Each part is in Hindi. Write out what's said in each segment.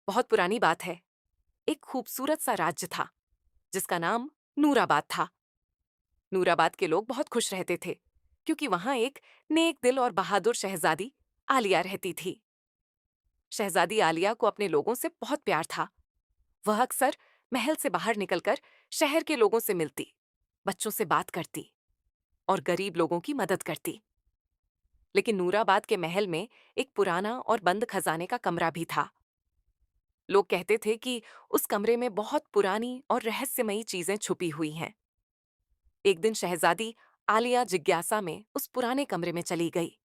बहुत पुरानी बात है। एक खूबसूरत सा राज्य था जिसका नाम नूराबाद था। नूराबाद के लोग बहुत खुश रहते थे क्योंकि वहां एक नेक दिल और बहादुर शहजादी आलिया रहती थी। शहजादी आलिया को अपने लोगों से बहुत प्यार था। वह अक्सर महल से बाहर निकलकर शहर के लोगों से मिलती, बच्चों से बात करती और गरीब लोगों की मदद करती। लेकिन नूराबाद के महल में एक पुराना और बंद खजाने का कमरा भी था। लोग कहते थे कि उस कमरे में बहुत पुरानी और रहस्यमयी चीजें छुपी हुई हैं। एक दिन शहजादी आलिया जिज्ञासा में उस पुराने कमरे में चली गई।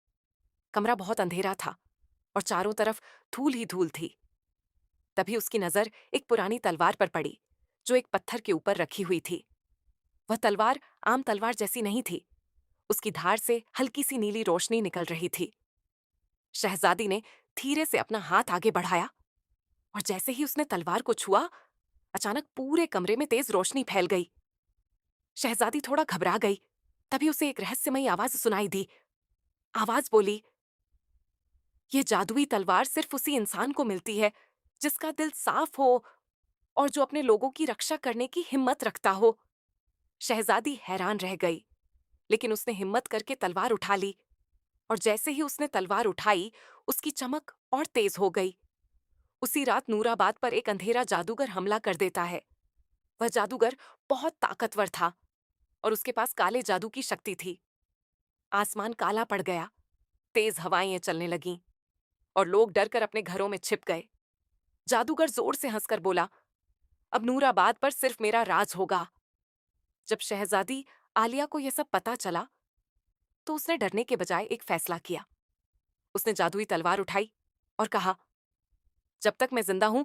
कमरा बहुत अंधेरा था और चारों तरफ धूल ही धूल थी। तभी उसकी नजर एक पुरानी तलवार पर पड़ी जो एक पत्थर के ऊपर रखी हुई थी। वह तलवार आम तलवार जैसी नहीं थी। उसकी धार से हल्की सी नीली रोशनी निकल रही थी। शहजादी ने धीरे से अपना हाथ आगे बढ़ाया और जैसे ही उसने तलवार को छुआ, अचानक पूरे कमरे में तेज रोशनी फैल गई। शहजादी थोड़ा घबरा गई। तभी उसे एक रहस्यमयी आवाज सुनाई दी। आवाज बोली, ये जादुई तलवार सिर्फ उसी इंसान को मिलती है जिसका दिल साफ हो और जो अपने लोगों की रक्षा करने की हिम्मत रखता हो। शहजादी हैरान रह गई, लेकिन उसने हिम्मत करके तलवार उठा ली और जैसे ही उसने तलवार उठाई, उसकी चमक और तेज हो गई। उसी रात नूराबाद पर एक अंधेरा जादूगर हमला कर देता है। वह जादूगर बहुत ताकतवर था और उसके पास काले जादू की शक्ति थी। आसमान काला पड़ गया, तेज हवाएं चलने लगीं और लोग डरकर अपने घरों में छिप गए। जादूगर जोर से हंसकर बोला, अब नूराबाद पर सिर्फ मेरा राज होगा। जब शहजादी आलिया को यह सब पता चला, तो उसने डरने के बजाय एक फैसला किया। उसने जादुई तलवार उठाई और कहा, जब तक मैं जिंदा हूं,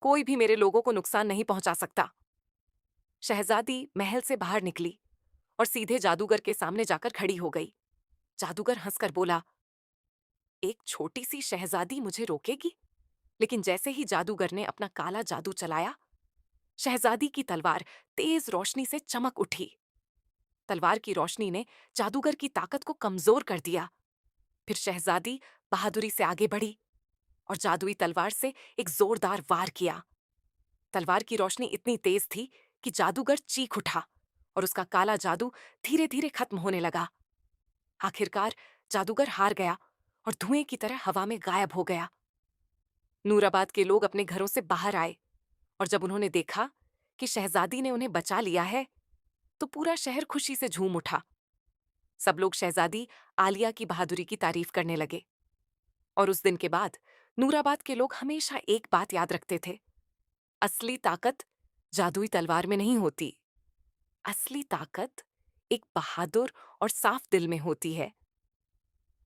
कोई भी मेरे लोगों को नुकसान नहीं पहुंचा सकता। शहजादी महल से बाहर निकली और सीधे जादूगर के सामने जाकर खड़ी हो गई। जादूगर हंसकर बोला, एक छोटी सी शहजादी मुझे रोकेगी? लेकिन जैसे ही जादूगर ने अपना काला जादू चलाया, शहजादी की तलवार तेज रोशनी से चमक उठी। तलवार की रोशनी ने जादूगर की ताकत को कमजोर कर दिया। फिर शहजादी बहादुरी से आगे बढ़ी और जादुई तलवार से एक जोरदार वार किया। तलवार की रोशनी इतनी तेज थी कि जादूगर चीख उठा और उसका काला जादू धीरे धीरे खत्म होने लगा। आखिरकार जादूगर हार गया और धुएं की तरह हवा में गायब हो गया। नूराबाद के लोग अपने घरों से बाहर आए और जब उन्होंने देखा कि शहजादी ने उन्हें बचा लिया है, तो पूरा शहर खुशी से झूम उठा। सब लोग शहजादी आलिया की बहादुरी की तारीफ करने लगे और उस दिन के बाद नूराबाद के लोग हमेशा एक बात याद रखते थे, असली ताकत जादुई तलवार में नहीं होती। असली ताकत एक बहादुर और साफ दिल में होती है।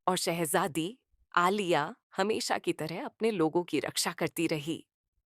और शहजादी आलिया हमेशा की तरह अपने लोगों की रक्षा करती रही।